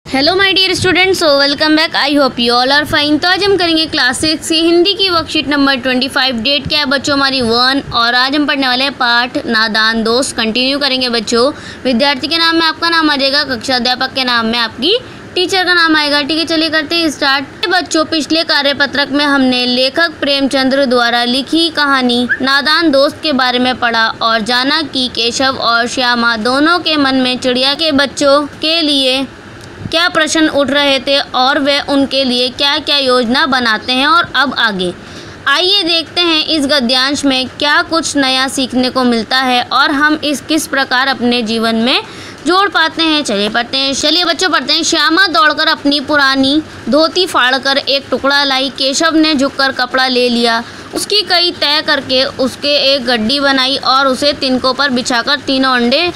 Hello my dear students, welcome back. I hope you all are fine. तो आज हम करेंगे क्लास 6 की हिंदी की वर्कशीट नंबर 25। डेट क्या है बच्चों हमारी 1, और आज हम पढ़ने वाले हैं पाठ नादान दोस्त। कंटिन्यू करेंगे बच्चों। विद्यार्थी के नाम में आपका नाम आ जाएगा, कक्षा अध्यापक के नाम में आपकी टीचर का नाम आएगा। ठीक है, चलिए करते हैं स्टार्ट। बच्चों, पिछले कार्यपत्रक में हमने लेखक प्रेमचंद्र द्वारा लिखी कहानी नादान दोस्त के बारे में पढ़ा और जाना कि केशव और श्यामा दोनों के मन में चिड़िया के बच्चों के लिए क्या प्रश्न उठ रहे थे और वे उनके लिए क्या क्या योजना बनाते हैं। और अब आगे आइए देखते हैं इस गद्यांश में क्या कुछ नया सीखने को मिलता है और हम इस किस प्रकार अपने जीवन में जोड़ पाते हैं। चलिए पढ़ते हैं। चलिए बच्चों पढ़ते हैं। श्यामा दौड़कर अपनी पुरानी धोती फाड़कर एक टुकड़ा लाई। केशव ने झुककर कपड़ा ले लिया, उसकी कई तय करके उसके एक गड्डी बनाई और उसे तिनकों पर बिछाकर तीनों अंडे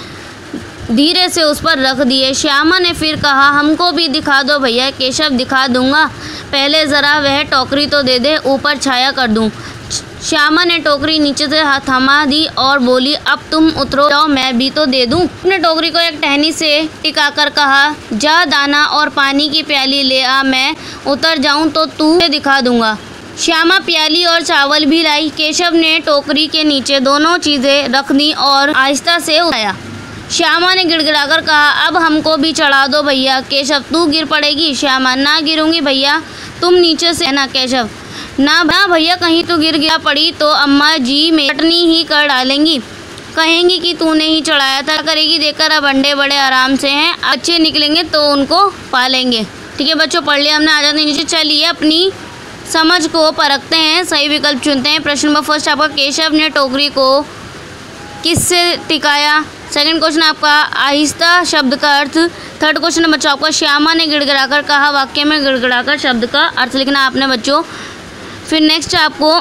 धीरे से उस पर रख दिए। श्यामा ने फिर कहा, हमको भी दिखा दो भैया। केशव, दिखा दूंगा, पहले ज़रा वह टोकरी तो दे दे, ऊपर छाया कर दूं। श्यामा ने टोकरी नीचे से थमा दी और बोली, अब तुम उतरो जाओ, मैं भी तो दे दूं। उसने टोकरी को एक टहनी से टिकाकर कहा, जा दाना और पानी की प्याली ले आ, मैं उतर जाऊं तो तू दिखा दूंगा। श्यामा प्याली और चावल भी लाई। केशव ने टोकरी के नीचे दोनों चीज़ें रख दी और आहिस्ता से उठाया। श्यामा ने गिड़गिड़ाकर कहा, अब हमको भी चढ़ा दो भैया। केशव, तू गिर पड़ेगी। श्यामा, ना गिरूंगी भैया, तुम नीचे से ना। केशव, ना भैया, कहीं तो गिरा पड़ी तो अम्मा जी में चटनी ही कर डालेंगी, कहेंगी कि तूने ही चढ़ाया था। करेगी देखकर, अब अंडे बड़े आराम से हैं, अच्छे निकलेंगे तो उनको पालेंगे। ठीक है बच्चों, पढ़ लिया हमने। आ जाते नीचे। चलिए अपनी समझ को परखते हैं, सही विकल्प चुनते हैं। प्रश्न नंबर फर्स्ट आपका, केशव ने टोकरी को किससे टिकाया। सेकंड क्वेश्चन आपका, आहिस्ता शब्द का अर्थ। थर्ड क्वेश्चन बच्चों आपका, श्यामा ने गिड़गिड़ाकर कहा। वाक्य में गिड़गिड़ाकर शब्द का अर्थ लिखना आपने बच्चों। फिर नेक्स्ट आपको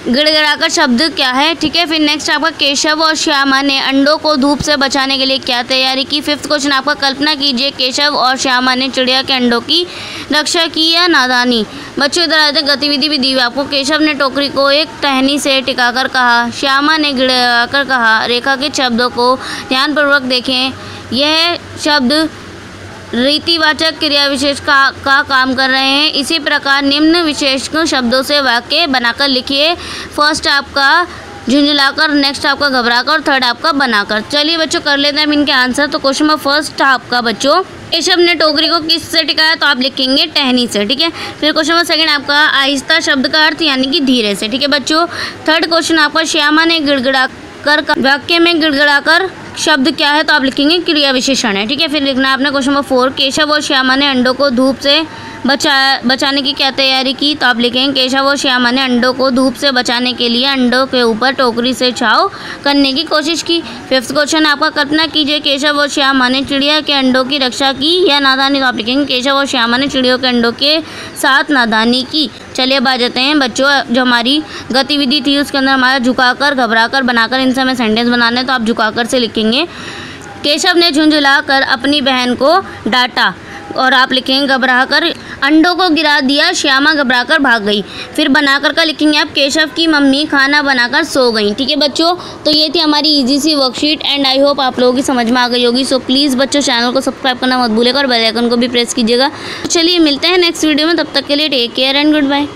गिड़गिड़ाकर शब्द क्या है। ठीक है, फिर नेक्स्ट आपका, केशव और श्यामा ने अंडों को धूप से बचाने के लिए क्या तैयारी की। फिफ्थ क्वेश्चन आपका, कल्पना कीजिए केशव और श्यामा ने चिड़िया के अंडों की रक्षा की या नादानी। बच्चों इधर आते गतिविधि भी दी हुई आपको। केशव ने टोकरी को एक टहनी से टिकाकर कहा। श्यामा ने गिड़गिड़ाकर कहा। रेखा के शब्दों को ध्यानपूर्वक देखें, यह शब्द रीतिवाचक क्रिया विशेष का काम कर रहे हैं। इसी प्रकार निम्न विशेषक शब्दों से वाक्य बनाकर लिखिए। फर्स्ट आपका झुंझलाकर, नेक्स्ट आपका घबराकर, थर्ड आपका बनाकर। चलिए बच्चों कर लेते हैं इनके आंसर। तो क्वेश्चन नंबर फर्स्ट आपका बच्चों, केशव ने टोकरी को किस से टिकाया, तो आप लिखेंगे टहनी से। ठीक है, फिर क्वेश्चन नंबर सेकंड आपका, आहिस्ता शब्द का अर्थ यानी कि धीरे से। ठीक है बच्चों। थर्ड क्वेश्चन आपका, श्यामा ने गिड़गिड़ाकर, वाक्य में गिड़गिड़ाकर शब्द क्या है, तो आप लिखेंगे क्रिया विशेषण है। ठीक है, फिर लिखना है आपने क्वेश्चन नंबर 4, केशव और श्यामा ने अंडों को धूप से बचाने की क्या तैयारी की, तो आप लिखेंगे केशव और श्यामा ने अंडों को धूप से बचाने के लिए अंडों के ऊपर टोकरी से छाव करने की कोशिश की। फिफ्थ क्वेश्चन आपका, कल्पना कीजिए केशव और श्यामा ने चिड़िया के अंडों की रक्षा की या नादानी, तो आप लिखेंगे केशव और श्यामा ने चिड़ियों के अंडों के साथ नादानी की। चलिए अब आ जाते हैं बच्चों, जो हमारी गतिविधि थी उसके अंदर हमारा झुकाकर, घबराकर, बनाकर, इनसे हमें सेंटेंस बनाने, तो आप झुकाकर से लिखेंगे। केशव ने झुंझलाकर अपनी बहन को डांटा, और आप लिखेंगे घबराकर अंडों को गिरा दिया, श्यामा घबराकर भाग गई। फिर बनाकर का लिखेंगे आप, केशव की मम्मी खाना बनाकर सो गई। ठीक है बच्चों, तो ये थी हमारी इजी सी वर्कशीट एंड आई होप आप लोगों की समझ में आ गई होगी। सो प्लीज़ बच्चों चैनल को सब्सक्राइब करना मत भूलिएगा और बेल आइकन को भी प्रेस कीजिएगा। चलिए मिलते हैं नेक्स्ट वीडियो में, तब तक के लिए take care and good bye.